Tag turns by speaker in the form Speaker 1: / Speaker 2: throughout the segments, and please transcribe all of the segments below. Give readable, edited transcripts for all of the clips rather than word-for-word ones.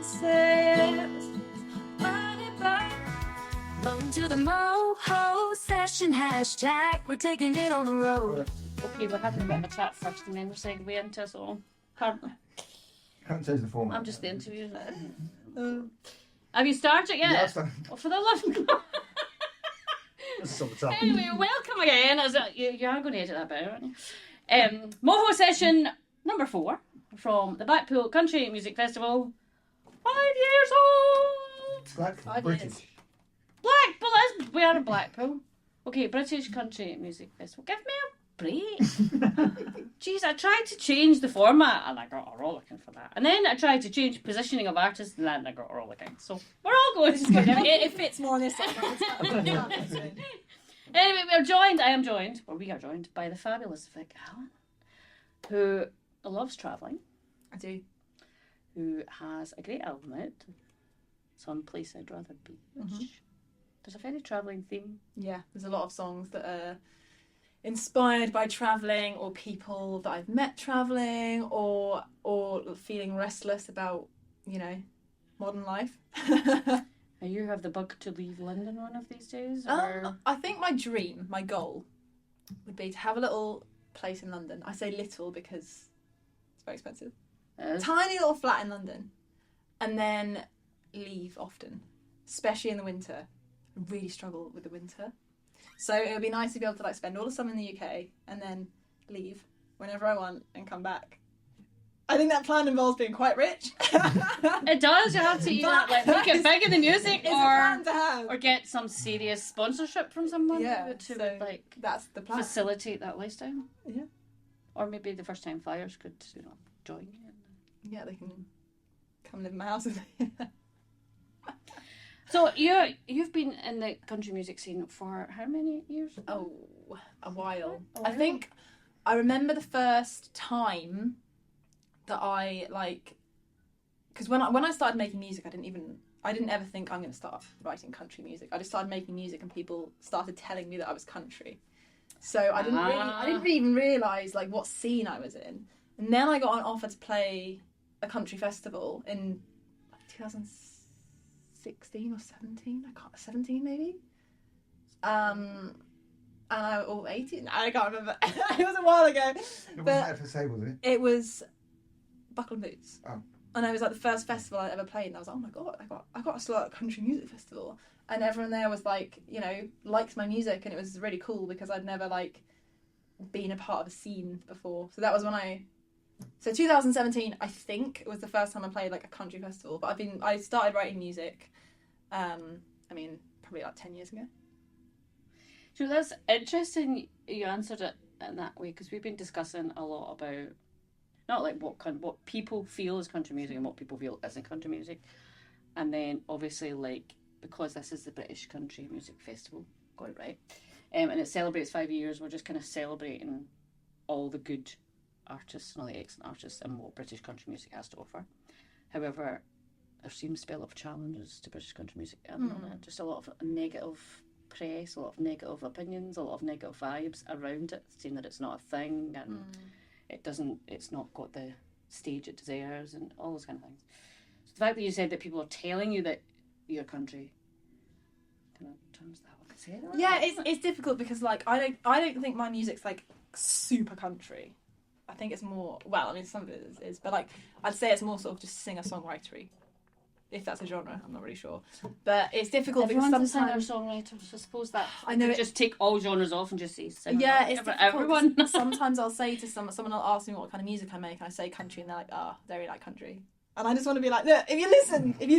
Speaker 1: says, money back. Welcome to the Moho Session hashtag. We're taking it on the road.
Speaker 2: Okay, we're having a bit of a chat first and then we're segueing into a song. Apparently.
Speaker 3: Can't change the format.
Speaker 2: I'm just the interview. Have you started yet?
Speaker 3: Yeah, I've started.
Speaker 2: Oh, for the love of God.
Speaker 3: This is on the top.
Speaker 2: Anyway, welcome again. You are going to edit that bit, aren't you? Moho Session number 4 from the Blackpool Country Music Festival. 5 years old!
Speaker 3: Black,
Speaker 2: 5
Speaker 3: British.
Speaker 2: years. Blackpool, we are in Blackpool. Okay, British Country Music Festival. Give me a break. Jeez, I tried to change the format and I got a rollicking for that. And then I tried to change positioning of artists and then I got a rollicking. So we're all going to go down.
Speaker 4: It fits more in this one.
Speaker 2: Anyway, we are joined by the fabulous Vic Allen, who loves travelling.
Speaker 4: I do.
Speaker 2: Who has a great album out. Some Place I'd Rather Be.
Speaker 4: Mm-hmm.
Speaker 2: There's a very travelling theme.
Speaker 4: Yeah, there's a lot of songs that are inspired by travelling or people that I've met travelling or feeling restless about, modern life.
Speaker 2: And you have the bug to leave London one of these days? Or...
Speaker 4: I think my goal would be to have a little place in London. I say little because it's very expensive. Tiny little flat in London. And then leave often, especially in the winter. I really struggle with the winter. So it would be nice to be able to spend all the summer in the UK and then leave whenever I want and come back. I think that plan involves being quite rich.
Speaker 2: It does. You have to either make it big in the music or get some serious sponsorship from someone to
Speaker 4: that's the plan.
Speaker 2: Facilitate that lifestyle.
Speaker 4: Yeah.
Speaker 2: Or maybe the first time flyers could join you.
Speaker 4: Yeah, they can come live in my house with me.
Speaker 2: So you've been in the country music scene for how many years?
Speaker 4: Oh, a while. I think I remember the first time that I because when I started making music, I didn't ever think I'm going to start writing country music. I just started making music and people started telling me that I was country. So I didn't really even realise what scene I was in. And then I got an offer to play a country festival in 2016 or 17. 17 maybe. And I 18. I can't remember. It was a while ago.
Speaker 3: It wasn't FSA, was it?
Speaker 4: It was Buckle and Boots.
Speaker 3: Oh.
Speaker 4: And it was the first festival I'd ever played, and I was like, oh my god, I got to start a country music festival. And everyone there was liked my music, and it was really cool because I'd never been a part of a scene before. So that was when So 2017, I think, was the first time I played a country festival. But I started writing music, probably 10 years ago.
Speaker 2: So that's interesting. You answered it in that way because we've been discussing a lot about not what people feel is country music and what people feel isn't country music, and then obviously because this is the British Country Music Festival, got it right, and it celebrates 5 years. We're just kind of celebrating all the good artists and all the excellent artists and what British country music has to offer. However, there seems to be a lot of challenges to British country music at the moment. Just a lot of negative press, a lot of negative opinions, a lot of negative vibes around it, saying that it's not a thing and it's not got the stage it deserves and all those kind of things. So the fact that you said that people are telling you that your country kind of turns that on its head.
Speaker 4: Yeah, it's difficult because I don't think my music's super country. I think it's more, some of it is, but I'd say it's more sort of just singer-songwritery. If that's a genre, I'm not really sure. But it's difficult because sometimes
Speaker 2: singer-songwriters, I suppose that
Speaker 4: I know
Speaker 2: just take all genres off and just say singer.
Speaker 4: Yeah, it's difficult.
Speaker 2: Everyone.
Speaker 4: Sometimes I'll say to someone will ask me what kind of music I make, and I say country, and they're like, they really like country. And I just want to be like, look, if you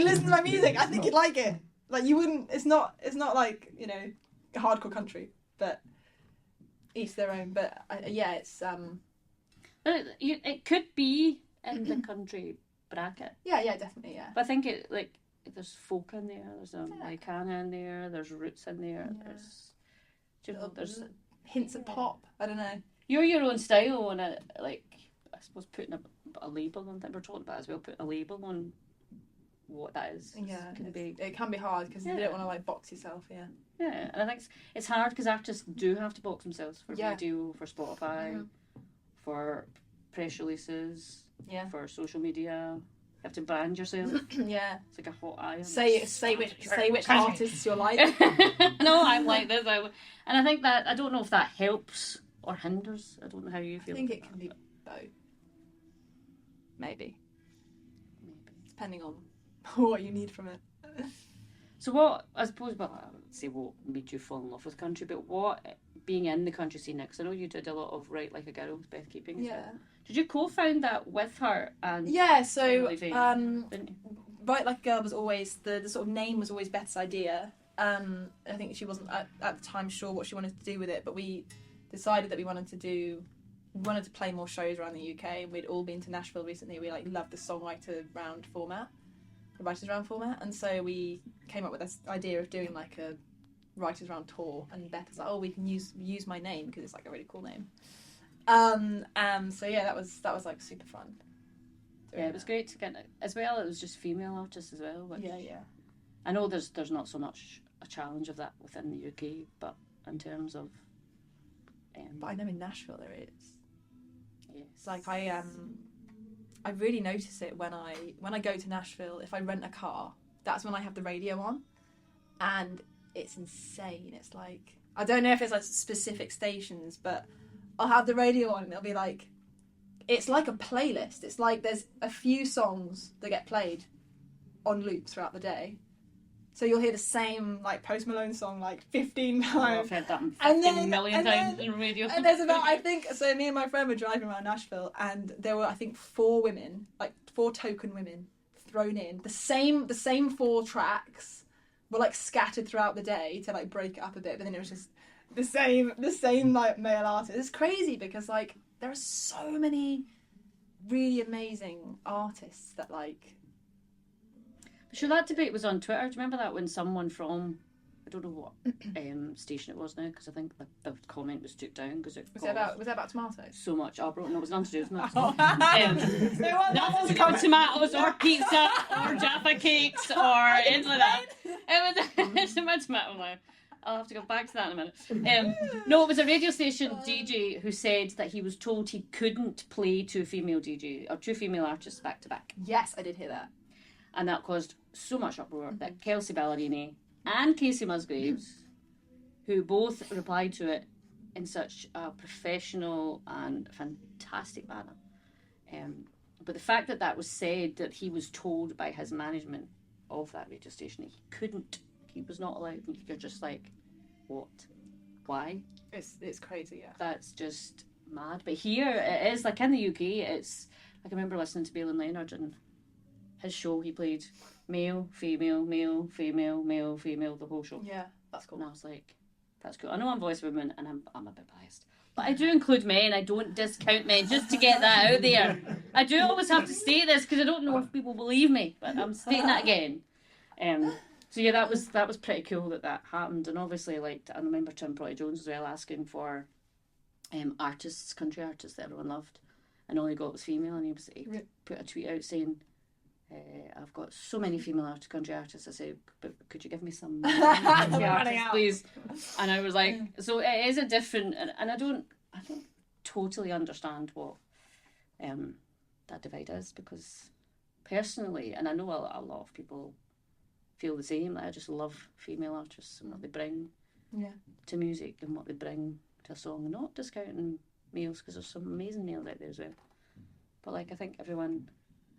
Speaker 4: listen to my music, I think you'd like it. You wouldn't. It's not hardcore country, but each their own. But it's
Speaker 2: It could be in the country bracket.
Speaker 4: Yeah, definitely, yeah.
Speaker 2: But I think there's folk in there, there's Americana in there, there's roots in there, there's
Speaker 4: hints of pop. I don't know.
Speaker 2: You're your own style on it, I suppose putting a label on that we're talking about as well, putting a label on what that is.
Speaker 4: Yeah, it can be hard because you don't want to box yourself.
Speaker 2: Yeah, and I think it's hard because artists do have to box themselves for radio, for Spotify, for press releases, for social media. You have to brand yourself.
Speaker 4: Yeah.
Speaker 2: It's like a hot iron.
Speaker 4: Say which artists you're like.
Speaker 2: No, I'm like this. And I think that, I don't know if that helps or hinders. I don't know how you feel.
Speaker 4: I think
Speaker 2: about
Speaker 4: it can be both. Maybe. Depending on what you need from it.
Speaker 2: So what, I suppose, well, I would say what made you fall in love with country, but what, being in the country scene, because I know you did a lot of Write Like a Girl with Beth Keeping.
Speaker 4: Yeah.
Speaker 2: Did you co-found that with her? And
Speaker 4: Yeah, so
Speaker 2: Emily Vane, didn't you?
Speaker 4: Write Like a Girl was always, the sort of name was always Beth's idea. I think she wasn't at the time sure what she wanted to do with it, but we decided that we wanted to play more shows around the UK. We'd all been to Nashville recently. We loved the songwriter round format, the writers round format, and so we came up with this idea of doing like a writers round tour. And Beth was like, "Oh, we can use my name because it's like a really cool name." So yeah, that was like super fun.
Speaker 2: Yeah, it was great to get it as well. It was just female artists as well. Which
Speaker 4: Yeah.
Speaker 2: I know there's not so much a challenge of that within the UK, but in terms of,
Speaker 4: But I know in Nashville there is.
Speaker 2: yes.
Speaker 4: It's like I really notice it when I go to Nashville. If I rent a car, that's when I have the radio on, and it's insane. It's like, I don't know if it's like specific stations, but I'll have the radio on and it'll be like, it's like a playlist. It's like there's a few songs that get played on loop throughout the day. So you'll hear the same like Post Malone song like 15 times.
Speaker 2: Oh, I've heard that 15 million times in radio.
Speaker 4: And there's about, I think, so me and my friend were driving around Nashville, and there were, I think, 4 women, like 4 token women thrown in. The same 4 tracks were like scattered throughout the day to like break it up a bit, but then it was just the same like male artists. It's crazy because like there are so many really amazing artists that like.
Speaker 2: Sure, that debate was on Twitter. Do you remember that when someone from, I don't know what station it was now, because I think the comment was took down because it
Speaker 4: Was that about tomatoes?
Speaker 2: so much uproar. No, it was nothing to do with tomatoes.
Speaker 4: Nothing
Speaker 2: Nothing to do with tomatoes or pizza or Jaffa cakes or anything like that. It's about tomato now. I'll have to go back to that in a minute. No, it was a radio station DJ who said that he was told he couldn't play 2 female artists back to back.
Speaker 4: Yes, I did hear that.
Speaker 2: And that caused so much uproar that Kelsey Ballerini and Casey Musgraves, who both replied to it in such a professional and fantastic manner. But the fact that was said, that he was told by his management of that radio station that he was not allowed, you're just like, what? Why?
Speaker 4: It's crazy, yeah.
Speaker 2: That's just mad. But here, it is, like in the UK, it's, like I remember listening to Balin Leonard and his show, he played male, female, male, female, male, female, the whole show.
Speaker 4: Yeah, that's cool.
Speaker 2: And I was like, that's cool. I know I'm voice of women and I'm a bit biased. But I do include men. I don't discount men, just to get that out there. I do always have to state this because I don't know if people believe me, but I'm stating that again. So yeah, that was pretty cool that happened. And obviously, like, I remember Tim Protty Jones as well asking for country artists that everyone loved, and all he got was female. And he put a tweet out saying, I've got so many female country artists. I said, but could you give me some country artists, please? And I was like, so it is a different, and I don't totally understand what that divide is, because personally, and I know a lot of people feel the same, I just love female artists and what they bring to music and what they bring to a song, and not discounting males, because there's some amazing males out there as well. But like, I think everyone,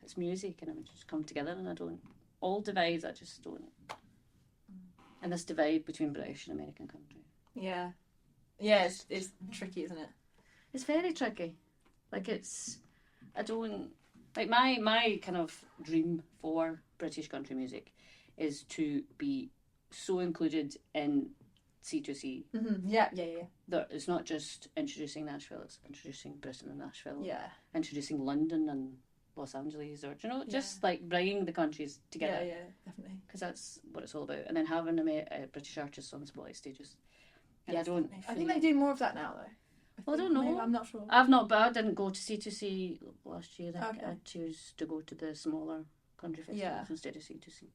Speaker 2: it's music, and I would just come together, and I don't, all divides, I just don't. And this divide between British and American country.
Speaker 4: Yeah, it's tricky, isn't it?
Speaker 2: It's very tricky. Like, I don't, like, my kind of dream for British country music is to be so included in C2C.
Speaker 4: Mm-hmm. Yeah.
Speaker 2: That it's not just introducing Nashville, it's introducing Britain and Nashville.
Speaker 4: Yeah.
Speaker 2: Introducing London and Los Angeles, or, just like bringing the countries together.
Speaker 4: Yeah, definitely.
Speaker 2: Because that's what it's all about. And then having British artists on spotlight stages. And
Speaker 4: yeah,
Speaker 2: I
Speaker 4: think they do more of that now, though.
Speaker 2: Well, I don't know.
Speaker 4: Maybe, I'm not sure.
Speaker 2: I've not, but I didn't go to C2C last year.
Speaker 4: Okay.
Speaker 2: I chose to go to the smaller country festivals instead of C2C.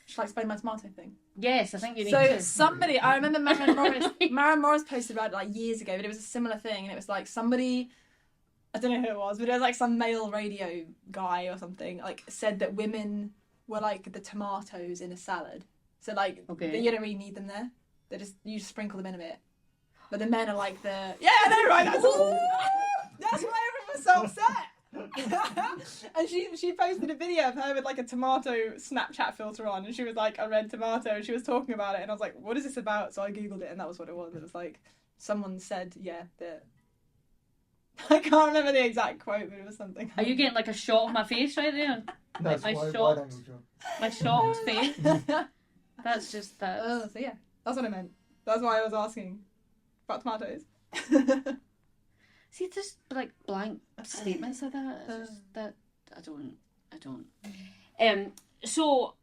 Speaker 4: Should I explain my tomato thing?
Speaker 2: Yes, I think you need
Speaker 4: to.
Speaker 2: to.
Speaker 4: Somebody, I remember Maren Morris posted about it like years ago, but it was a similar thing, and it was like somebody I don't know who it was, but it was like some male radio guy or something, like said that women were like the tomatoes in a salad. So like you don't really need them there. You just sprinkle them in a bit. But the men are like the right. That's why everyone was so upset. And she posted a video of her with like a tomato Snapchat filter on, and she was like a red tomato, and she was talking about it, and I was like, what is this about? So I googled it, and that was what it was. It was like someone said that. I can't remember the exact quote, but it was something.
Speaker 2: Are you getting like a shot of my face right there?
Speaker 3: No,
Speaker 2: like my shocked face. That's just that.
Speaker 4: So yeah, that's what I meant. That's why I was asking about tomatoes.
Speaker 2: See, just like blank statements like that. It's just that I don't. So,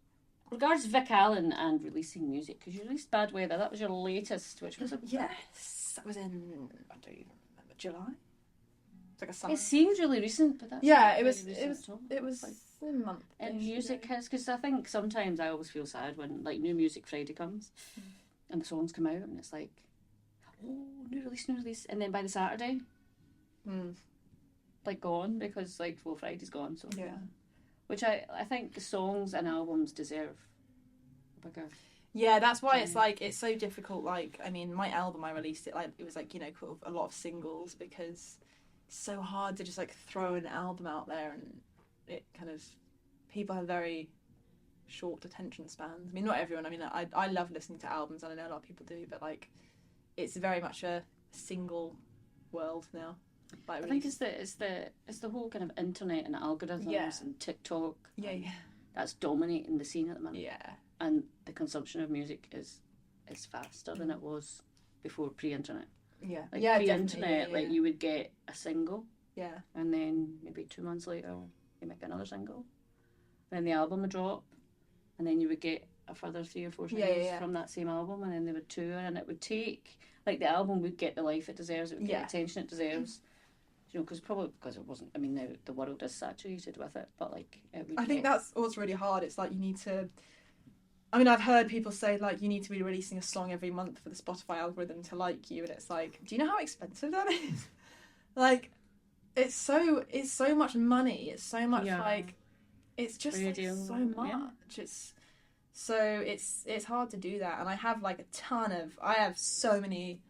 Speaker 2: regards Vic Allen and releasing music, because you released Bad Weather. That was your latest, which was
Speaker 4: yes, that was in I don't even remember, July. Like a summer.
Speaker 2: It seems really recent, but that's
Speaker 4: it was
Speaker 2: like
Speaker 4: a month.
Speaker 2: And music has, because I think sometimes I always feel sad when like New Music Friday comes and the songs come out and it's like, oh, new release, and then by the Saturday, like gone, because like Friday's gone. So which I think the songs and albums deserve a bigger.
Speaker 4: Yeah, that's why it's like it's so difficult. Like, I mean, my album I released it like it was like a lot of singles because. So hard to just like throw an album out there, and it kind of people have very short attention spans. I mean, not everyone. I mean, I love listening to albums, and I know a lot of people do, but like it's very much a single world now. Like,
Speaker 2: I think it's the whole kind of internet and algorithms and TikTok. That's dominating the scene at the minute. Yeah, and the consumption of music is faster than it was before pre-internet.
Speaker 4: Yeah,
Speaker 2: like pre-internet, like you would get a single, and then maybe 2 months later you make another single, then the album would drop, and then you would get a further 3 or 4 singles from that same album, and then they would tour, and it would take like the album would get the life it deserves, it would get the attention it deserves, you know, because it wasn't. I mean, now the world is saturated with it, but like it would.
Speaker 4: I think that's what's really hard. It's like you need to. I mean, I've heard people say, like, you need to be releasing a song every month for the Spotify algorithm to like you, and it's like, do you know how expensive that is? Like, it's so much money. It's so much, like, it's just like, so much. It's hard to do that, and I have, like, I have so many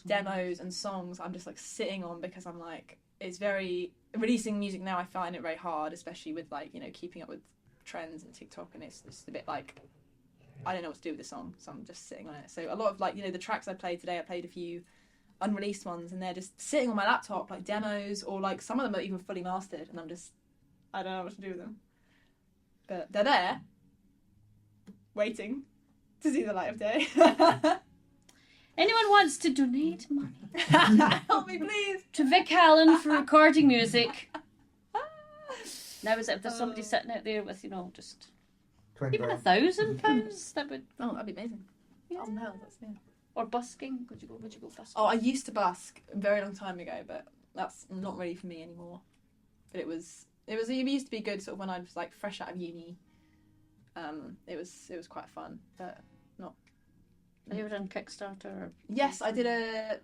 Speaker 4: demos and songs I'm just, like, sitting on because I'm, like, releasing music now I find it very hard, especially with, like, you know, keeping up with trends and TikTok, and it's a bit like I don't know what to do with the song, so I'm just sitting on it. So a lot of like, you know, the tracks I played today, I played a few unreleased ones, and they're just sitting on my laptop like demos, or like some of them are even fully mastered, and I don't know what to do with them, but they're there waiting to see the light of day.
Speaker 2: Anyone wants to donate money
Speaker 4: help me please
Speaker 2: to Vic Allen for recording music. Now, as if there's somebody sitting out there with, you know, just even £1,000, that would.
Speaker 4: Oh, that'd be amazing.
Speaker 2: Yeah. Or busking. Would you go busking?
Speaker 4: Oh, I used to busk a very long time ago, but that's not really for me anymore. But it used to be good sort of when I was like fresh out of uni. It was quite fun, but not.
Speaker 2: Have you ever done Kickstarter? Or...
Speaker 4: Yes, I did a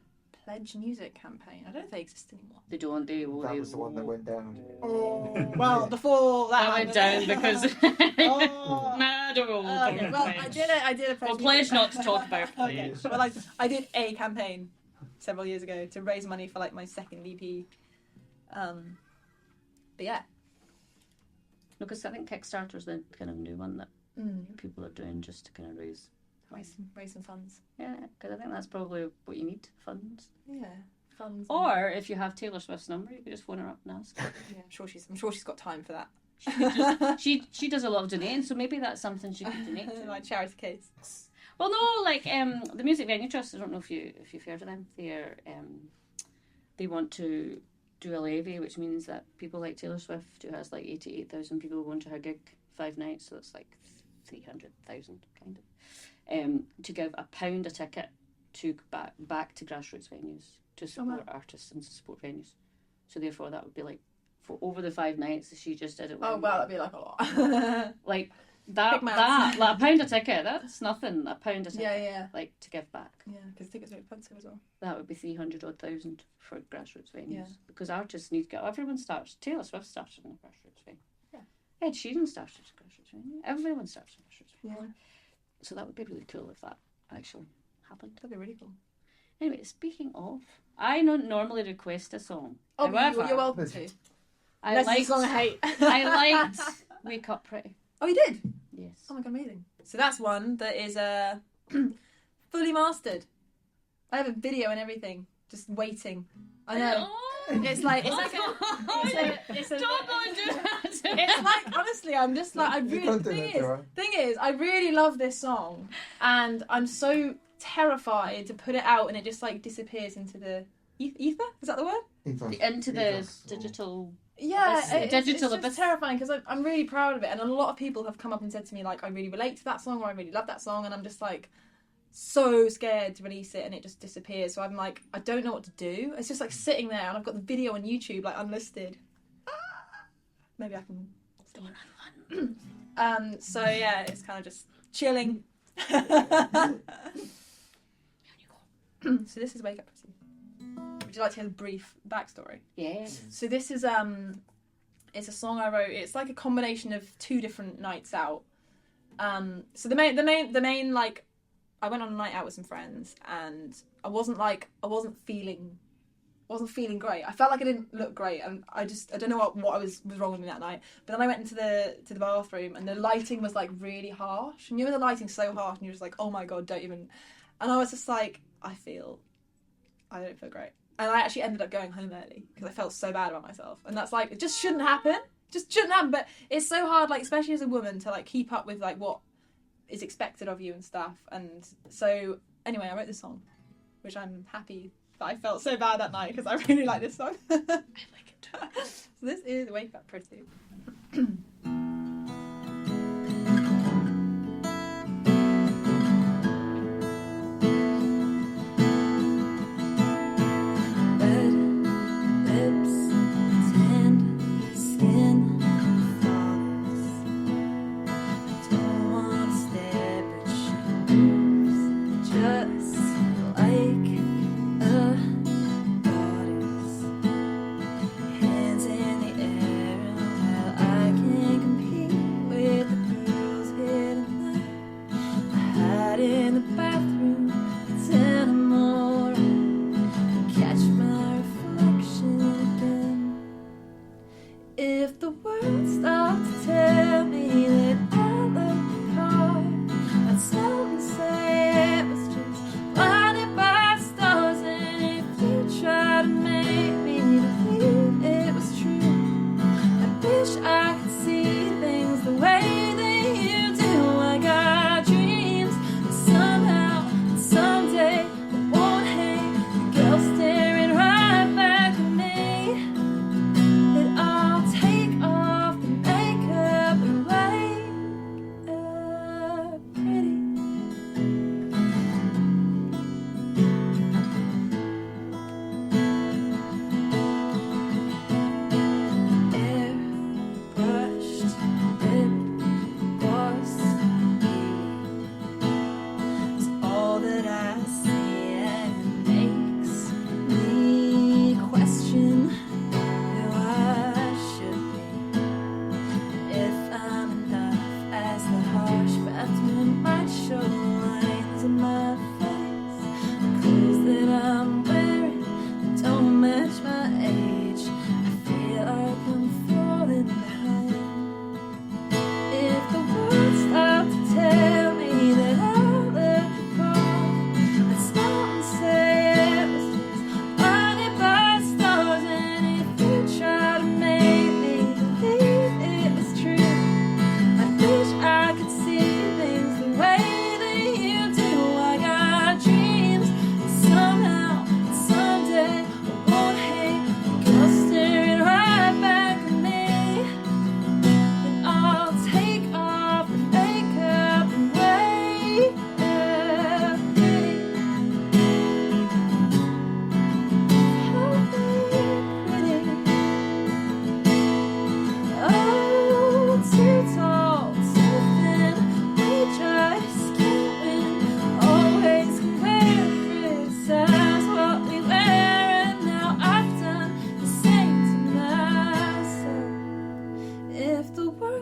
Speaker 4: Pledge Music campaign. I don't know if they exist anymore.
Speaker 2: They don't.
Speaker 3: That was the one that went down.
Speaker 4: Oh, well, before that
Speaker 2: went down because. I don't know.
Speaker 4: Okay. Well, I did a Pledge.
Speaker 2: Well, pledge not to talk about.
Speaker 4: Okay. Well, like I did a campaign several years ago to raise money for like my second EP. But yeah.
Speaker 2: Because I think Kickstarter's the kind of new one that people are doing just to kind of raise
Speaker 4: some funds.
Speaker 2: Yeah, because I think that's probably what you need, funds.
Speaker 4: Yeah, funds.
Speaker 2: Or if you have Taylor Swift's number, you could just phone her up and ask.
Speaker 4: Yeah, I'm sure she's got time for that.
Speaker 2: She does a lot of donating, so maybe that's something she could donate to.
Speaker 4: My charity case.
Speaker 2: Well, no, like the Music Venue Trust. I don't know if you've heard of them. They want to do a levy, which means that people like Taylor Swift, who has like 88,000 people going to her gig 5 nights, so it's like 300,000 kind of. To give £1 a ticket to back to grassroots venues to support artists and support venues. So therefore, that would be like for over the 5 nights she just did it.
Speaker 4: Oh wow, that'd be like a lot.
Speaker 2: Like That like £1 a ticket. That's nothing. £1 a ticket.
Speaker 4: Yeah.
Speaker 2: Like to give back.
Speaker 4: Yeah, because tickets are expensive as well.
Speaker 2: That would be 300,000 for grassroots venues.
Speaker 4: Yeah.
Speaker 2: Because artists need to get. Everyone starts. Taylor Swift started in a grassroots venue.
Speaker 4: Yeah.
Speaker 2: Ed Sheeran started in a grassroots venue. Everyone starts in a grassroots venue.
Speaker 4: Yeah.
Speaker 2: So that would be really cool if that actually happened.
Speaker 4: That'd be really cool.
Speaker 2: Anyway, speaking of, I don't normally request a song.
Speaker 4: Oh,
Speaker 2: However,
Speaker 4: you're welcome to.
Speaker 2: I
Speaker 4: That's the
Speaker 2: liked,
Speaker 4: song I hate.
Speaker 2: I liked Wake Up Pretty.
Speaker 4: Oh, you did?
Speaker 2: Yes.
Speaker 4: Oh my god, amazing. So that's one that is fully mastered. I have a video and everything, just waiting. I know. It's like a
Speaker 2: Don't do that.
Speaker 4: it's like, honestly, I'm just like, thing is, I really love this song, and I'm so terrified to put it out, and it just like disappears into the ether. Is that the word?
Speaker 2: Into the digital.
Speaker 4: Yeah,
Speaker 2: digital
Speaker 4: it's just
Speaker 2: abyss.
Speaker 4: terrifying because I'm really proud of it, and a lot of people have come up and said to me like, I really relate to that song, or I really love that song, and I'm just like so scared to release it, and it just disappears. So I'm like, I don't know what to do. It's just like sitting there, and I've got the video on YouTube like unlisted. Maybe I can. So yeah, it's kind of just chilling. So this is Wake Up Pretty. Would you like to hear the brief backstory?
Speaker 2: Yes.
Speaker 4: So this is it's a song I wrote. It's like a combination of two different nights out. So the main like, I went on a night out with some friends, and I wasn't feeling great. I felt like I didn't look great, and I don't know what was wrong with me that night. But then I went into the bathroom, and the lighting was like really harsh. And you know the lighting's so harsh, and you're just like, oh my god, don't even. And I was just like, I don't feel great. And I actually ended up going home early because I felt so bad about myself. And that's like, it just shouldn't happen. But it's so hard, like, especially as a woman, to like keep up with like what is expected of you and stuff. And so anyway, I wrote this song, which I'm happy that I felt so bad that night because I really like this song. I like it too. So this is Wake Up Pretty.
Speaker 1: I can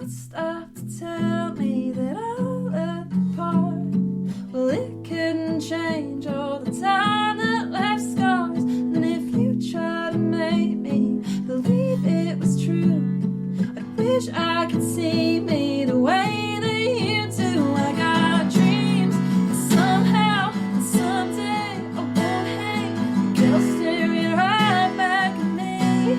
Speaker 4: would stop to tell me that I'll apart. Well, it couldn't change all the time that left scars. And if you try to make me believe it was true, I wish I could see me the way that you do. I got dreams that somehow, someday I won't hang. They'll stare right back at me.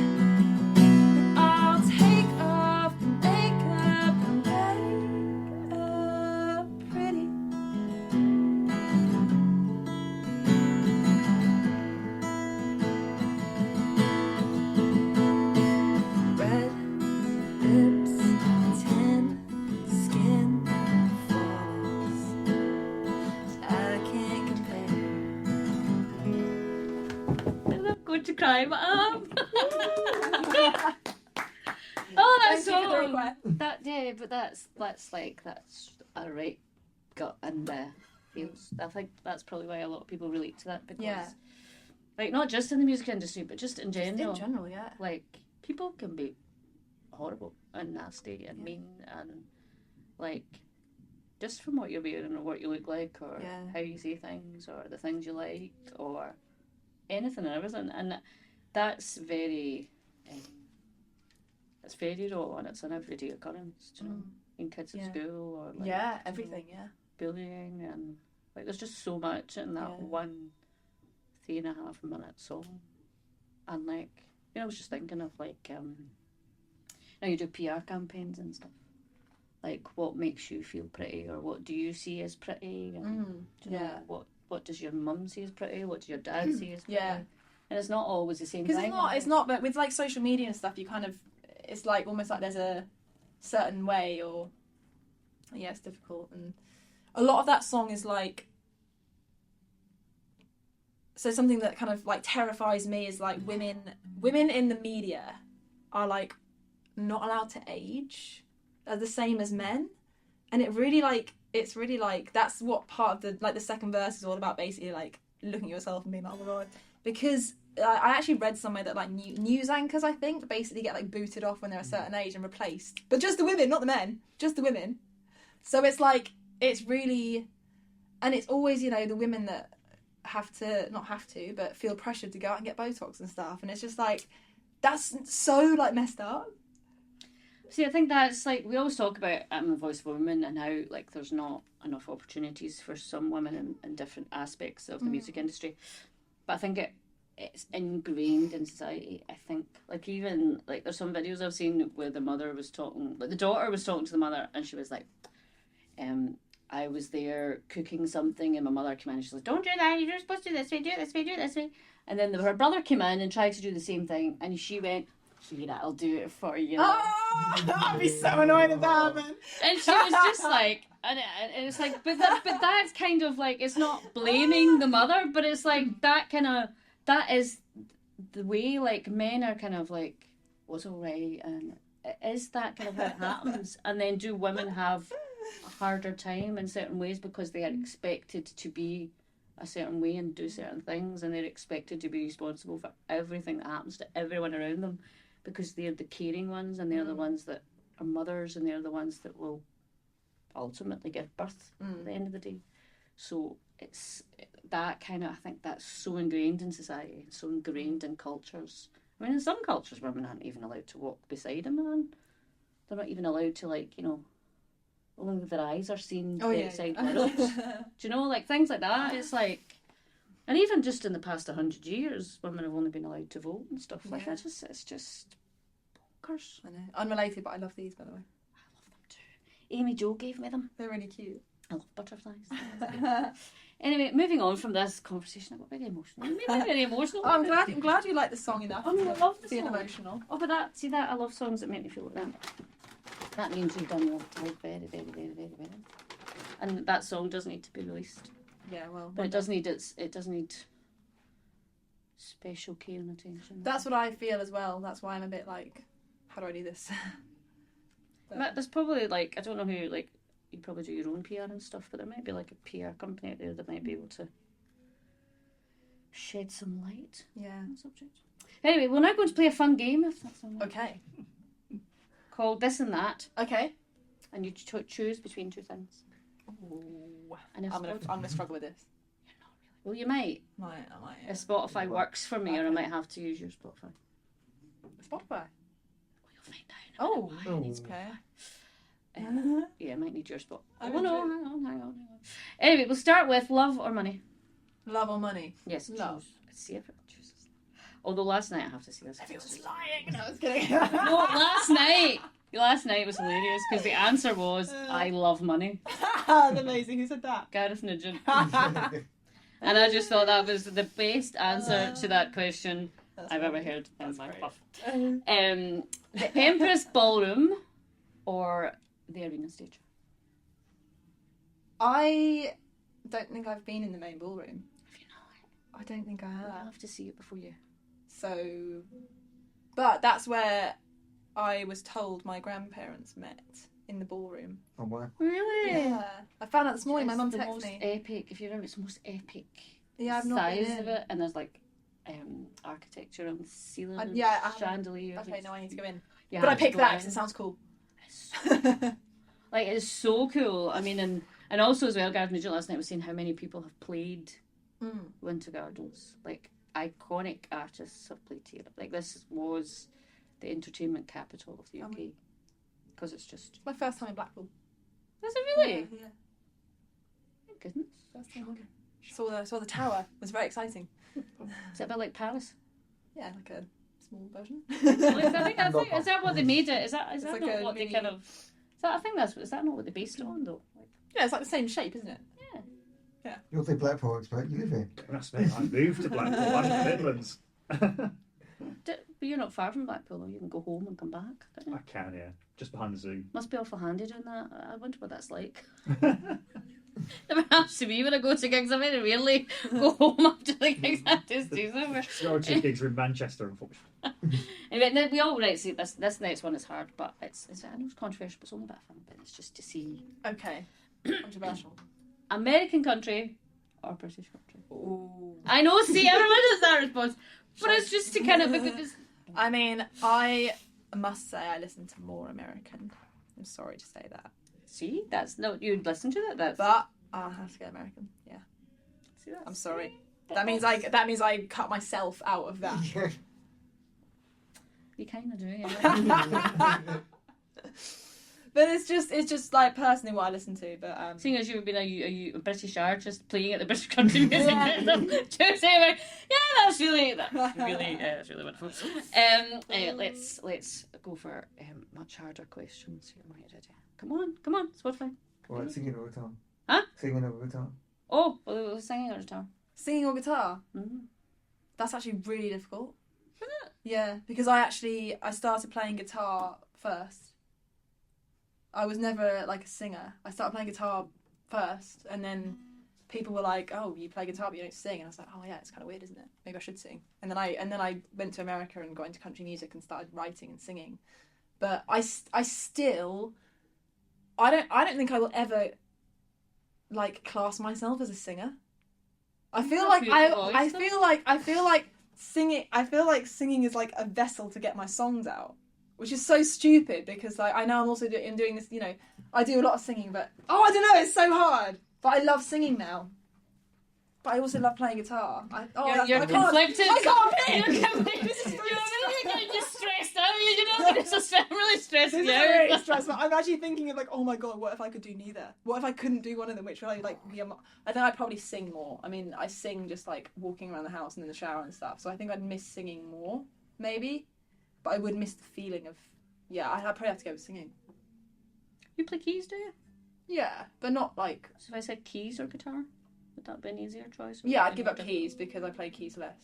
Speaker 4: And I'll take off the makeup and make up pretty. Red lips, tan skin, flawless. I can't compare.
Speaker 2: I'm not going to cry, but oh, that's
Speaker 4: Thank you for the
Speaker 2: so.
Speaker 4: request.
Speaker 2: That yeah, but that's a right gut and feels. I think that's probably why a lot of people relate to that because,
Speaker 4: Yeah.
Speaker 2: like, not just in the music industry, but just in
Speaker 4: Just
Speaker 2: general.
Speaker 4: in general, yeah.
Speaker 2: Like, people can be horrible and nasty and mean and, like, just from what you're wearing or what you look like or
Speaker 4: Yeah.
Speaker 2: how you say things or the things you like or anything and everything. And that's very, it's very raw and it's an everyday occurrence, do you know, in kids
Speaker 4: Yeah.
Speaker 2: at school or, like,
Speaker 4: Yeah, everything, yeah.
Speaker 2: bullying and, like, there's just so much in that
Speaker 4: Yeah.
Speaker 2: 1.5 minute song. And, like, you know, I was just thinking of, like, now you do PR campaigns and stuff. Like, what makes you feel pretty, or what do you see as pretty? And, do you
Speaker 4: Yeah.
Speaker 2: know, what does your mum see as pretty? What does your dad see as pretty?
Speaker 4: Yeah.
Speaker 2: And it's not always the same
Speaker 4: Because
Speaker 2: thing.
Speaker 4: it's not, but with like social media and stuff, you kind of, it's like almost like there's a certain way, or yeah, it's difficult. And a lot of that song is like, so something that kind of like terrifies me is like women in the media are like not allowed to age, are the same as men, and it's really like that's what part of the like the second verse is all about, basically like looking at yourself and being like, oh my god, because I actually read somewhere that like news anchors, I think, basically get like booted off when they're a certain age and replaced, but just the women, not the men, just the women. So it's like, it's really, and it's always, you know, the women that not have to, but feel pressured to go out and get Botox and stuff, and it's just like, that's so like messed up.
Speaker 2: See, I think that's like, we always talk about the voice of a woman and how like there's not enough opportunities for some women in different aspects of the music industry. But I think it's ingrained in society. I think like even like there's some videos I've seen where the mother was talking, like the daughter was talking to the mother, and she was like, I was there cooking something and my mother came in and she's like, don't do that, you're supposed to do this way, do it this way, do it this way. And then her brother came in and tried to do the same thing, and she went, here, I'll do it for you.
Speaker 4: Oh, I'd be so annoyed if that happened.
Speaker 2: And she was just like, and it's like, but that's kind of like, it's not blaming the mother, but it's like that is the way like men are kind of like, what's alright, and it is that kind of how it happens. And then do women have a harder time in certain ways because they are expected to be a certain way and do certain things, and they're expected to be responsible for everything that happens to everyone around them, because they're the caring ones and they're the ones that are mothers and they're the ones that will ultimately give birth at the end of the day. So it's that kind of, I think that's so ingrained in society, so ingrained in cultures. I mean, in some cultures women aren't even allowed to walk beside a man. They're not even allowed to, like, you know, only their eyes are seen outside worlds. Do you know, like things like that? It's like, and even just in the past 100 years, women have only been allowed to vote and stuff like that. It's just bonkers.
Speaker 4: I know. Unrelated, but I love these, by the way.
Speaker 2: I love them too. Amy Jo gave me them.
Speaker 4: They're really cute.
Speaker 2: I love butterflies. Anyway, moving on from this conversation, I got very emotional. You made me very emotional.
Speaker 4: Oh, I'm glad you like the song enough.
Speaker 2: I mean, I love the
Speaker 4: being
Speaker 2: song.
Speaker 4: emotional.
Speaker 2: Oh, but I love songs that make me feel like that. That means you've done your job very, very, very, very well. And that song does need to be released.
Speaker 4: Yeah, well.
Speaker 2: But it does need special care and attention.
Speaker 4: That's what I feel as well. That's why I'm a bit like, how do I do this?
Speaker 2: There's probably like, I don't know who, like, you probably do your own PR and stuff, but there might be like a PR company out there that might be able to shed some light
Speaker 4: Yeah.
Speaker 2: on the subject. Anyway, we're now going to play a fun game, if that's all right.
Speaker 4: Okay.
Speaker 2: called This and That,
Speaker 4: Okay.
Speaker 2: and you choose between two things.
Speaker 4: Ooh.
Speaker 2: And if
Speaker 4: I'm gonna struggle with this.
Speaker 2: Well, you might.
Speaker 4: I might.
Speaker 2: If Spotify works for me, or I might have to use your Spotify.
Speaker 4: Spotify.
Speaker 2: Well, you'll find out.
Speaker 4: Oh.
Speaker 3: Oh.
Speaker 4: Okay.
Speaker 2: Yeah, I might need your spot.
Speaker 4: I'm
Speaker 2: Oh no, hang on. Anyway, we'll start with love or money.
Speaker 4: Love or money?
Speaker 2: Yes,
Speaker 4: Love.
Speaker 2: choose. Let's see if it chooses. Although last night I have to see this.
Speaker 4: If it was lying. No, I was kidding.
Speaker 2: No, last night was hilarious because the answer was I love money.
Speaker 4: That's amazing. Who said that?
Speaker 2: Gareth Nugent. And I just thought that was the best answer to that question I've ever heard in my life. The Empress Ballroom or the Arena Stage?
Speaker 4: I don't think I've been in the main ballroom.
Speaker 2: Have you not?
Speaker 4: I don't think I
Speaker 2: I'll
Speaker 4: have.
Speaker 2: have to see it before you.
Speaker 4: So, but that's where I was told my grandparents met, in the ballroom.
Speaker 3: Oh, wow.
Speaker 2: Really?
Speaker 4: Yeah. I found out this morning. My
Speaker 2: It's
Speaker 4: mum
Speaker 2: the
Speaker 4: texted
Speaker 2: most
Speaker 4: me.
Speaker 2: epic. If you remember, it's the most epic
Speaker 4: Yeah, I've not been
Speaker 2: size
Speaker 4: in.
Speaker 2: of it, and there's like architecture on the ceiling,
Speaker 4: I-
Speaker 2: and
Speaker 4: yeah, I haven't-
Speaker 2: chandeliers.
Speaker 4: Okay, no, I need to go in.
Speaker 2: You
Speaker 4: But I
Speaker 2: have to
Speaker 4: picked
Speaker 2: go
Speaker 4: that
Speaker 2: in.
Speaker 4: because it sounds cool.
Speaker 2: Like, it's so cool. I mean, and also as well, Gareth Nugent last night was saying how many people have played Winter Gardens. Like, iconic artists have played here. Like, this was the entertainment capital of the UK. Because it's just...
Speaker 4: It's my first time in Blackpool.
Speaker 2: Was it really?
Speaker 4: Yeah.
Speaker 2: Thank goodness.
Speaker 4: First time ever. Saw the tower. It was very exciting.
Speaker 2: Is it a bit like Paris?
Speaker 4: Yeah, like a small version.
Speaker 2: I think is that what they made it? Is that
Speaker 4: It's
Speaker 2: not
Speaker 4: like a
Speaker 2: what they
Speaker 4: mini-
Speaker 2: kind of... Is that not what they based it on, though? Like,
Speaker 4: Yeah, it's like the same shape, isn't it?
Speaker 3: You're the Blackpool expert. You live here.
Speaker 5: That's me. I moved to Blackpool. I'm in the Midlands.
Speaker 2: but you're not far from Blackpool, though. You can go home and come back. Can't you?
Speaker 5: I can, yeah. Just behind the zoo.
Speaker 2: Must be awful handy doing that. I wonder what that's like. Never happens to me when I go to gigs. I very rarely go home after the gigs. I just do them.
Speaker 5: Our two gigs are in Manchester, unfortunately.
Speaker 2: Anyway, we all see this next one is hard, but it's I know it's controversial, but it's only a bit of fun. But it's just to see
Speaker 4: Okay. Controversial.
Speaker 2: American country or British country.
Speaker 4: Ooh.
Speaker 2: I know. See, everyone has that response, but it's just to kind of because
Speaker 4: I mean, I must say I listen to more American. I'm sorry to say that.
Speaker 2: see that's no you'd listen to that.
Speaker 4: But I'll have to go American. Yeah.
Speaker 2: See, that's,
Speaker 4: I'm sorry. That means I cut myself out of that.
Speaker 2: you kind of do. Yeah.
Speaker 4: But it's just like personally what I listen to. But
Speaker 2: Seeing as you've been a British artist playing at the British Country Music
Speaker 4: Yeah.
Speaker 2: Festival, to say like, that's really wonderful. Let's go for much harder questions here. Are you ready? Come on, Spotify.
Speaker 3: What, singing or guitar?
Speaker 2: Huh?
Speaker 3: Singing or guitar?
Speaker 2: Oh, well, it was singing or guitar.
Speaker 4: singing or guitar, that's actually really difficult. Yeah, because I started playing guitar first. I was never like a singer. I started playing guitar first, and then people were like, "Oh, you play guitar but you don't sing," and I was like, "Oh yeah, it's kind of weird, isn't it? Maybe I should sing." And then I went to America and got into country music and started writing and singing. But I still I don't think I will ever like class myself as a singer. I feel like I feel like singing is like a vessel to get my songs out. Which is so stupid because like I know I'm also doing this, you know, I do a lot of singing, but I don't know, it's so hard. But I love singing now. But I also love playing guitar.
Speaker 2: You're conflicted.
Speaker 4: I can't play.
Speaker 2: You're conflicted. You're stressed out. I'm really stressed
Speaker 4: This is
Speaker 2: out.
Speaker 4: very stressful. I'm actually thinking of like, oh my god, what if I could do neither? What if I couldn't do one of them? Which would I like? I think I'd probably sing more. I mean, I sing just like walking around the house and in the shower and stuff. So I think I'd miss singing more, maybe. But I would miss the feeling of, I'd probably have to go with singing.
Speaker 2: You play keys, do you?
Speaker 4: Yeah, but not like.
Speaker 2: So if I said keys or guitar, would that be an easier choice?
Speaker 4: Yeah, I'd give up keys because I play keys less,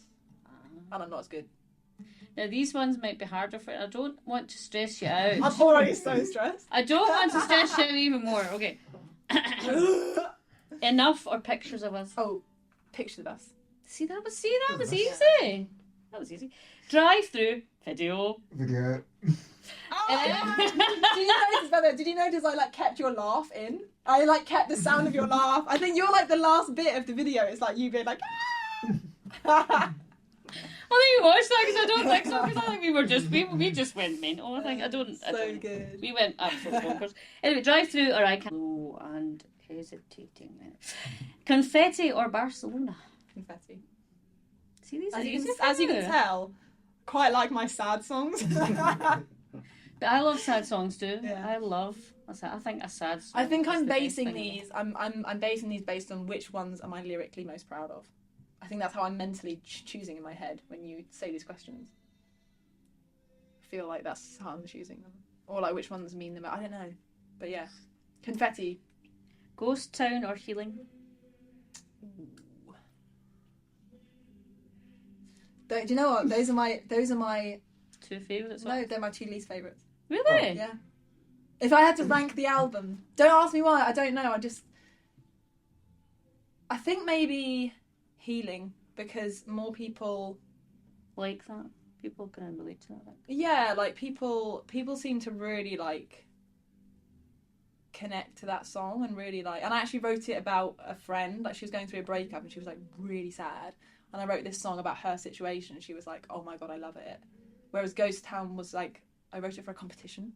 Speaker 4: and I'm not as good.
Speaker 2: Now these ones might be harder for. I don't want to stress you out.
Speaker 4: I'm already so stressed.
Speaker 2: I don't want to stress you out even more. Okay. Enough or pictures of us?
Speaker 4: Oh, picture of us.
Speaker 2: See that was easy. That was easy. Drive through video.
Speaker 3: Video.
Speaker 4: Did you notice I like kept your laugh in? I like kept the sound of your laugh. I think you're like the last bit of the video. It's like you being like.
Speaker 2: think we watched that because I don't think so. Because I think we just went mental. I think I don't.
Speaker 4: Good.
Speaker 2: We went absolutely bonkers. Anyway, drive through or I can. Oh, and hesitating. Confetti or Barcelona?
Speaker 4: Confetti.
Speaker 2: See these
Speaker 4: As you can tell, quite like my sad songs.
Speaker 2: But I love sad songs too.
Speaker 4: Yeah.
Speaker 2: I think a sad song.
Speaker 4: I think
Speaker 2: is
Speaker 4: I'm
Speaker 2: the best
Speaker 4: basing
Speaker 2: thing
Speaker 4: these. I'm basing these based on which ones am I lyrically most proud of. I think that's how I'm mentally choosing in my head when you say these questions. I feel like that's how I'm choosing them, or like which ones mean them. I don't know, but yeah, Confetti.
Speaker 2: Ghost Town or Healing?
Speaker 4: Do you know what? Those are my
Speaker 2: 2 favourites.
Speaker 4: no, they're my 2 least favourites.
Speaker 2: Really?
Speaker 4: Yeah. If I had to rank the album, don't ask me why. I don't know. I think maybe Healing, because more people
Speaker 2: Like that. People can relate to that.
Speaker 4: yeah, like people seem to really like connect to that song and really like, and I actually wrote it about a friend. Like she was going through a breakup and she was like really sad, and I wrote this song about her situation and she was like, oh my god, I love it. Whereas Ghost Town was like, I wrote it for a competition.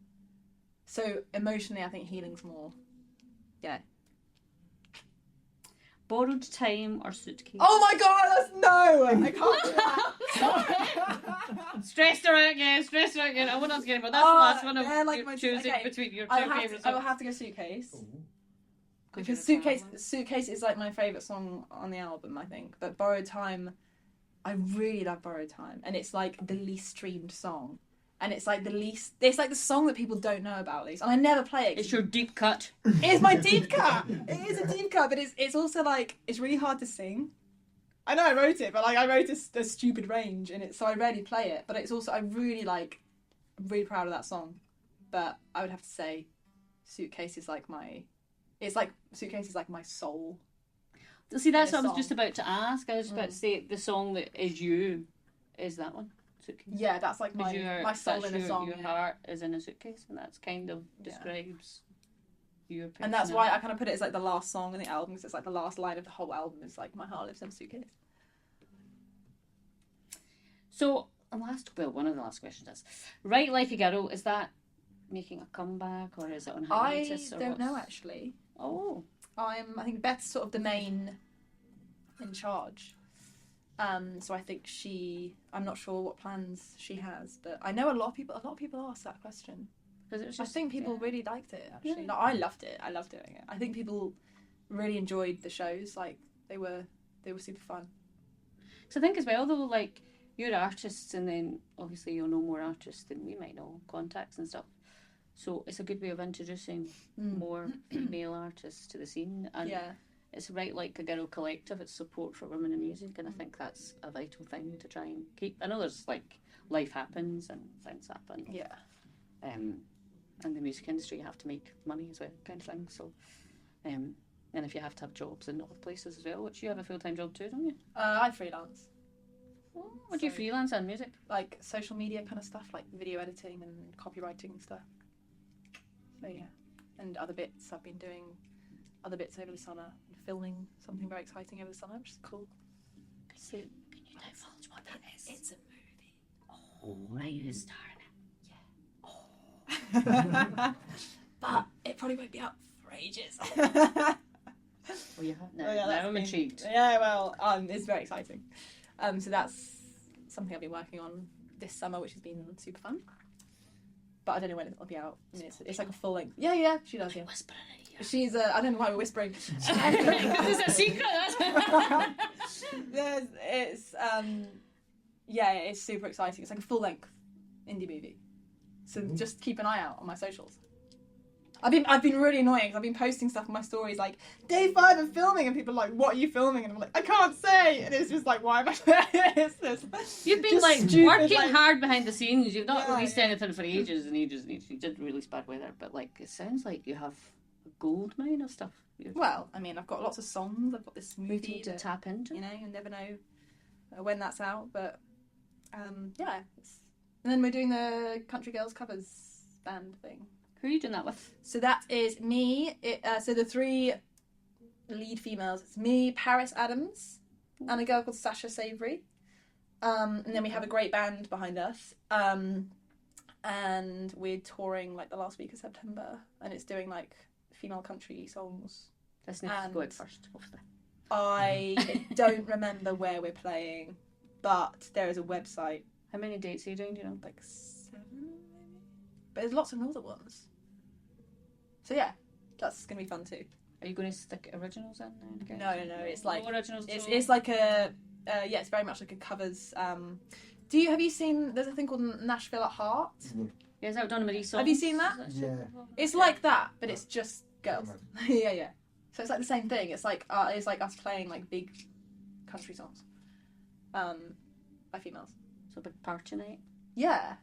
Speaker 4: So emotionally I think Healing's more, yeah.
Speaker 2: Borrowed Time or Suitcase?
Speaker 4: Oh my god, that's no! I can't do that.
Speaker 2: Stressed her out again. I want us to get it, but that's the last one.
Speaker 4: Yeah, like
Speaker 2: You're
Speaker 4: my
Speaker 2: choosing
Speaker 4: okay.
Speaker 2: between your 2
Speaker 4: I
Speaker 2: favourites.
Speaker 4: will have to go Suitcase.
Speaker 3: Ooh.
Speaker 4: Because Suitcase is like my favourite song on the album, I think. But Borrowed Time, I really love Borrowed Time. And it's like the least streamed song. And it's like it's like the song that people don't know about, at least. And I never play it.
Speaker 2: It's your deep cut.
Speaker 4: It's my deep cut! It is a deep cut, but it's also like, it's really hard to sing. I know I wrote it, but like I wrote a stupid range, and so I rarely play it. But it's also, I'm really proud of that song. But I would have to say Suitcase is like Suitcase is like my soul.
Speaker 2: See, that's what I was
Speaker 4: song.
Speaker 2: just about to ask. I was about to say the song that is you is that one. Suitcase.
Speaker 4: Yeah, that's like my soul
Speaker 2: that's
Speaker 4: in a song.
Speaker 2: Your heart is in a suitcase, and that's kind of describes your personality.
Speaker 4: And that's why I kind of put it as like the last song in the album, because it's like the last line of the whole album is like, my heart lives in a suitcase.
Speaker 2: So, one of the last questions is, Write Like a Girl, is that making a comeback, or is it on hiatus?
Speaker 4: I don't know, actually.
Speaker 2: Oh.
Speaker 4: I think Beth's sort of the main in charge. So I think I'm not sure what plans she has, but I know a lot of people ask that question.
Speaker 2: Because
Speaker 4: I think people really liked it, actually.
Speaker 2: Yeah.
Speaker 4: No, I loved it. I loved doing it. I think people really enjoyed the shows. Like, they were super fun.
Speaker 2: So I think as well, though, like, you're artists, and then obviously you'll know more artists than we might know, contacts and stuff. So it's a good way of introducing more female artists to the scene. And it's Write Like a Girl collective. It's support for women in music, and I think that's a vital thing to try and keep. I know there's like life happens and things happen.
Speaker 4: Yeah.
Speaker 2: In the music industry, you have to make money as well, kind of thing. So, and if you have to have jobs in other places as well, which you have a full-time job too, don't you?
Speaker 4: I freelance.
Speaker 2: Oh, what do you freelance on music?
Speaker 4: Like social media kind of stuff, like video editing and copywriting and stuff. So yeah, and other bits. I've been doing other bits over the summer, filming something very exciting over the summer, which is cool.
Speaker 2: So, can you divulge what that is? It's a movie. Oh, right, who's starring it?
Speaker 4: But it probably won't be out for ages.
Speaker 2: Well, yeah, now I'm intrigued.
Speaker 4: Yeah, well, it's very exciting. So that's something I've been working on this summer, which has been super fun. But I don't know when it'll be out. I mean, it's like a full length. Yeah, she does. Yeah,
Speaker 2: Whispering in your ear.
Speaker 4: she's. I don't know why we're whispering.
Speaker 2: Because it's a secret.
Speaker 4: It's super exciting. It's like a full length indie movie. So just keep an eye out on my socials. I've been really annoying because I've been posting stuff on my stories like, day 5 of filming, and people are like, what are you filming? And I'm like, I can't say. And it's just like, why am I it's this?
Speaker 2: You've been like stupid, working hard behind the scenes. You've not released anything for ages and ages and ages. You did release Bad Weather, but like it sounds like you have a gold mine of stuff.
Speaker 4: Well, I mean, I've got lots of songs. I've got this movie
Speaker 2: to tap into.
Speaker 4: You know, you never know when that's out, but yeah. And then we're doing the Country Girls covers band thing.
Speaker 2: Who are you doing that with?
Speaker 4: So that is me. So the 3 lead females. It's me, Paris Adams, and a girl called Sasha Savory. And then we have a great band behind us. And we're touring like the last week of September, and it's doing like female country songs.
Speaker 2: This needs to go out first, obviously.
Speaker 4: I don't remember where we're playing, but there is a website.
Speaker 2: How many dates are you doing? Do you know?
Speaker 4: Like 7, maybe. But there's lots of other ones. So yeah, that's gonna be fun too.
Speaker 2: Are you going to stick originals in there?
Speaker 4: No. It's like
Speaker 2: no originals.
Speaker 4: it's like a yeah. It's very much like a covers. Have you seen? There's a thing called Nashville at Heart.
Speaker 2: Yeah, is that Donna Marie songs?
Speaker 4: Have you seen that?
Speaker 3: Yeah.
Speaker 4: It's like that, but it's just girls. yeah. So it's like the same thing. It's like us playing like big country songs, by females.
Speaker 2: So a big party night.
Speaker 4: Yeah.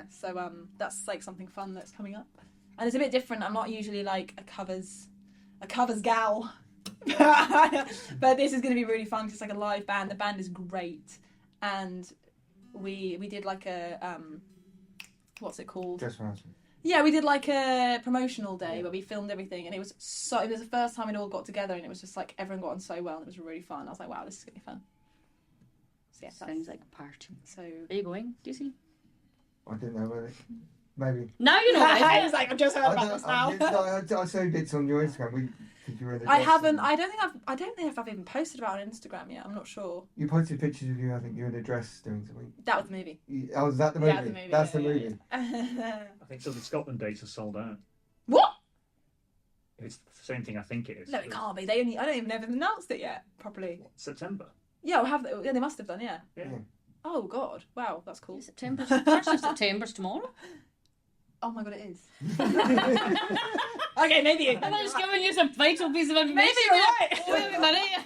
Speaker 4: So that's like something fun that's coming up, and it's a bit different. I'm not usually like a covers gal, but this is going to be really fun because it's like a live band. The band is great, and we did like a what's it called?
Speaker 3: Dress rehearsal.
Speaker 4: Yeah, we did like a promotional day where we filmed everything, and it was the first time it all got together, and it was just like everyone got on so well, and it was really fun. I was like, wow, this is gonna be fun. So yeah,
Speaker 2: Sounds like a party.
Speaker 4: So
Speaker 2: are you going? Do you see?
Speaker 3: I didn't know whether. Maybe.
Speaker 2: Now you know.
Speaker 4: I was like, I've just heard about this now.
Speaker 3: I saw bits on your Instagram. Because you were in the
Speaker 4: I
Speaker 3: dress
Speaker 4: haven't.
Speaker 3: and-
Speaker 4: I don't think I've even posted about it on Instagram yet. I'm not sure.
Speaker 3: You posted pictures of you. I think you were in a dress doing something.
Speaker 4: That was the movie.
Speaker 3: Oh, is that the movie?
Speaker 4: Yeah, the movie.
Speaker 3: That's the
Speaker 4: yeah,
Speaker 3: movie.
Speaker 4: yeah.
Speaker 5: I think so. The Scotland dates are sold out.
Speaker 4: What?
Speaker 5: It's the same thing. I think it is.
Speaker 4: No, it can't be. I don't even know if they've announced it yet properly.
Speaker 5: September.
Speaker 4: Yeah, yeah, they must have done. Yeah.
Speaker 5: Yeah.
Speaker 4: Oh God! Wow, that's cool.
Speaker 2: September. First of September's tomorrow.
Speaker 4: Oh my God, it is. Okay, maybe.
Speaker 2: I'm just giving you some vital piece of information.
Speaker 4: Maybe you're right.
Speaker 2: Wait a minute.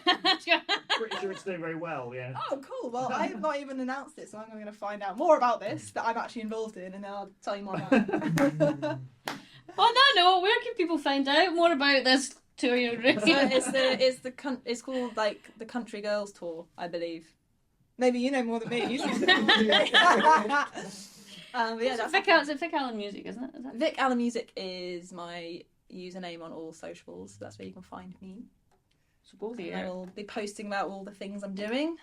Speaker 5: Pretty sure it's doing very well. Yeah.
Speaker 4: Oh, cool. Well, I have not even announced it, so I'm going to find out more about this that I'm actually involved in, and then I'll tell you more about it.
Speaker 2: On that note, where can people find out more about this tour you're doing?
Speaker 4: It's called like the Country Girls Tour, I believe. Maybe you know more than me. But yeah, that's
Speaker 2: It's Vic Allen Music, isn't it? Is that...
Speaker 4: Vic Allen Music is my username on all socials. That's where you can find me.
Speaker 2: So go
Speaker 4: I
Speaker 2: there,
Speaker 4: will be posting about all the things I'm doing,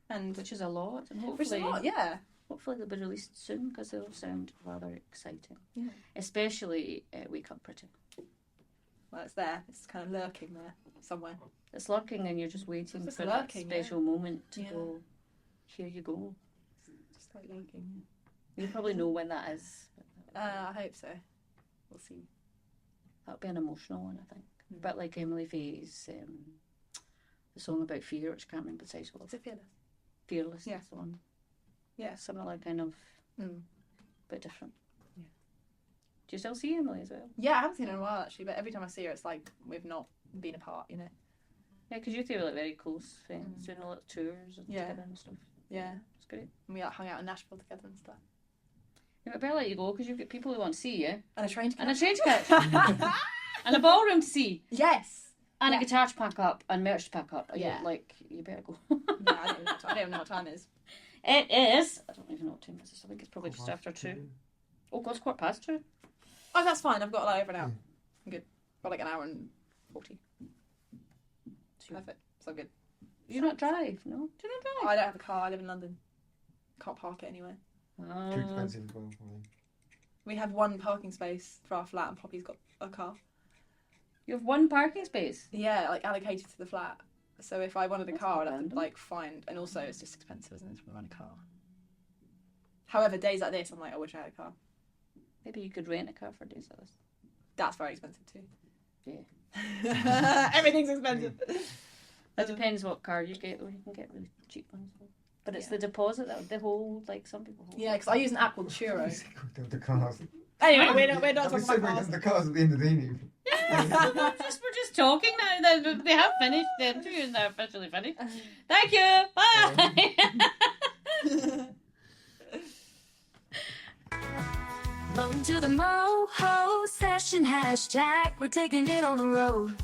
Speaker 4: and
Speaker 2: which is a lot, and
Speaker 4: which is
Speaker 2: hopefully,
Speaker 4: a lot, yeah.
Speaker 2: hopefully they'll be released soon because they all sound rather exciting.
Speaker 4: Yeah.
Speaker 2: Especially Wake Up Pretty.
Speaker 4: Well, it's there. It's kind of lurking there somewhere.
Speaker 2: It's lurking, and you're just waiting
Speaker 4: It's just
Speaker 2: for
Speaker 4: lurking,
Speaker 2: that special moment to
Speaker 4: Yeah.
Speaker 2: go. Here you go.
Speaker 4: Just like lurking.
Speaker 2: You probably know when that is.
Speaker 4: I hope so. We'll see.
Speaker 2: That'll be an emotional one, I think.
Speaker 4: Mm.
Speaker 2: A bit like Emily Faye's the song about fear, which I can't remember the title of.
Speaker 4: Is it fearless?
Speaker 2: Fearless,
Speaker 4: Yeah.
Speaker 2: that's the one.
Speaker 4: Yeah.
Speaker 2: Similar kind of, bit different.
Speaker 4: Yeah.
Speaker 2: Do you still see Emily as well?
Speaker 4: Yeah, I haven't seen her in a while actually, but every time I see her, it's like we've not been apart, you know.
Speaker 2: Yeah, because you two are like very close friends, doing a lot of tours and
Speaker 4: Yeah.
Speaker 2: together and stuff.
Speaker 4: Yeah.
Speaker 2: It's great.
Speaker 4: And we like hung out in Nashville together and stuff.
Speaker 2: Yeah, but better let you go because you've got people who want to see you,
Speaker 4: And a train to
Speaker 2: and a train to catch, and a ballroom to see,
Speaker 4: Yes.
Speaker 2: and
Speaker 4: Yeah.
Speaker 2: a guitar to pack up, and merch to pack up.
Speaker 4: Yeah.
Speaker 2: You better go.
Speaker 4: Yeah, I don't even know what time it is.
Speaker 2: It is. I don't even know what time it is. I think it's probably just after 2. Oh, God, it's 2:15.
Speaker 4: Oh, that's fine. I've got like over an hour. I'm good. Got like an hour and 40. Perfect. So good.
Speaker 2: Do you not drive? No? Do you not drive?
Speaker 4: I don't have a car. I live in London. Can't park it anywhere.
Speaker 3: Too expensive as well, probably.
Speaker 4: We have one parking space for our flat, and Poppy's got a car.
Speaker 2: You have one parking space.
Speaker 4: Yeah, like allocated to the flat. So if I wanted a
Speaker 2: That's
Speaker 4: car,
Speaker 2: not
Speaker 4: I'd have to
Speaker 2: random.
Speaker 4: like find, and also it's just expensive, isn't it, to run a car? However, days like this, I'm like, I wish I had a car.
Speaker 2: Maybe you could rent a car for days like this.
Speaker 4: That's very expensive too.
Speaker 2: Yeah.
Speaker 4: Everything's expensive.
Speaker 2: It depends what car you get, though. You can get really cheap ones. But it's the deposit that they hold, like some people hold.
Speaker 4: Yeah, because I use an app called Churro.
Speaker 3: The cars.
Speaker 4: Anyway, we're not
Speaker 3: We
Speaker 4: talking
Speaker 3: said
Speaker 4: about
Speaker 3: we
Speaker 4: cars.
Speaker 3: got the cars at the end of the evening.
Speaker 2: we're just talking now. They have finished the interview and they're officially finished. Thank you. Bye.
Speaker 1: Welcome to the Moho Session hashtag. We're taking it on the road.